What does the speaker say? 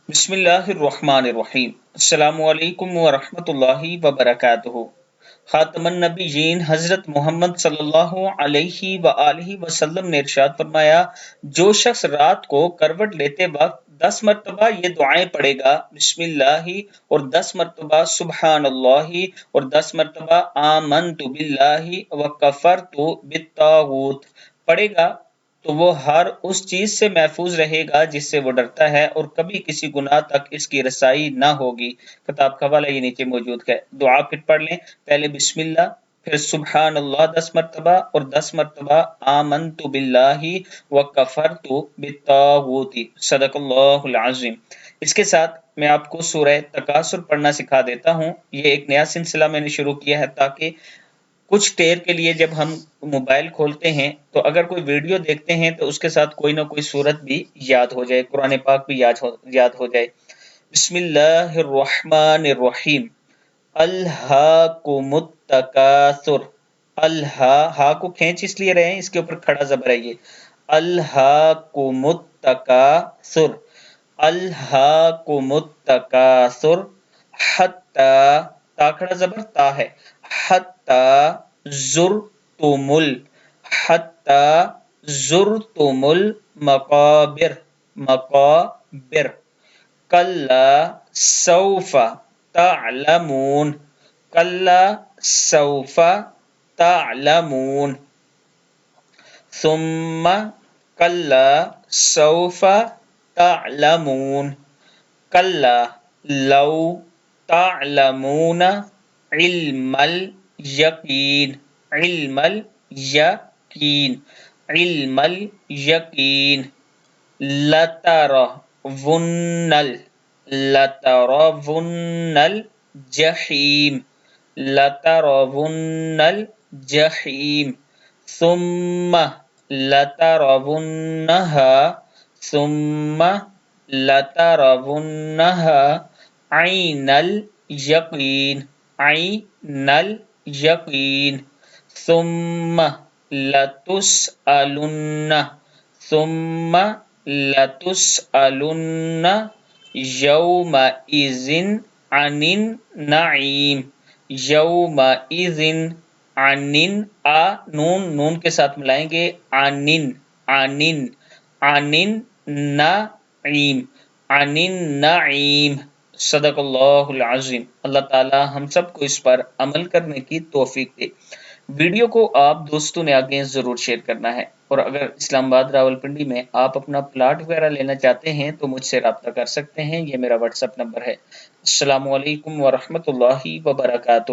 بسم اللہ الرحمن الرحیم۔ السلام علیکم ورحمۃ اللہ وبرکاتہ۔ خاتم النبیین حضرت محمد صلی اللہ علیہ وآلہ وسلم نے ارشاد فرمایا، جو شخص رات کو کروٹ لیتے وقت 10 مرتبہ یہ دعائیں پڑھے گا، بسم اللہ اور 10 مرتبہ سبحان اللہ اور 10 مرتبہ آمنت باللہ وکفرت بالطاغوت پڑھے گا، تو وہ ہر اس چیز سے محفوظ رہے گا جس سے وہ ڈرتا ہے، اور کبھی کسی گناہ تک اس کی رسائی نہ ہوگی۔ کتاب کا حوالہ یہ نیچے موجود ہے۔ دعا پھر پڑھ لیں، پہلے بسم اللہ، پھر سبحان اللہ 10 مرتبہ اور 10 مرتبہ آمنت باللہ وکفرت بالطاغوت۔ صدق اللہ العظیم۔ اس کے ساتھ میں آپ کو سورہ تکاثر پڑھنا سکھا دیتا ہوں۔ یہ ایک نیا سلسلہ میں نے شروع کیا ہے تاکہ کچھ دیر کے لیے جب ہم موبائل کھولتے ہیں تو اگر کوئی ویڈیو دیکھتے ہیں تو اس کے ساتھ کوئی نہ کوئی صورت بھی یاد ہو جائے، قرآن پاک بھی یاد ہو جائے۔ بسم اللہ الرحمن الرحیم۔ الہاکم التکاثر۔ ہا کو کھینچ اس لیے رہے ہیں، اس کے اوپر کھڑا زبر ہے یہ۔ الہاکم التکاثر۔ الہاکم التکاثر حتی، تا کھڑا زبر تا ہے، حتی زرتم حتی زرتم المقابر، مقابر۔ کلا سوف تعلمون، کلا سوف تعلمون۔ ثم کلا سوف تعلمون، کلا لو تعلمون علم الیقین، علم الیقین، علم الیقین۔ لترون لترون الجحیم، لترون الجحیم۔ ثم لترونها، ثم لترونها عین الیقین، عین الیقین۔ ثم لتسألن، ثم لتسألن یومئذ عن النعیم، یومئذ عن، نون کے ساتھ ملائیں گے، عن عن عن النعیم، عن النعیم۔ صدق اللہ العظیم۔ اللہ تعالی ہم سب کو اس پر عمل کرنے کی توفیق دے۔ ویڈیو کو آپ دوستوں نے آگے ضرور شیئر کرنا ہے، اور اگر اسلام آباد راولپنڈی میں آپ اپنا پلاٹ وغیرہ لینا چاہتے ہیں تو مجھ سے رابطہ کر سکتے ہیں، یہ میرا واٹس ایپ نمبر ہے۔ السلام علیکم ورحمۃ اللہ وبرکاتہ۔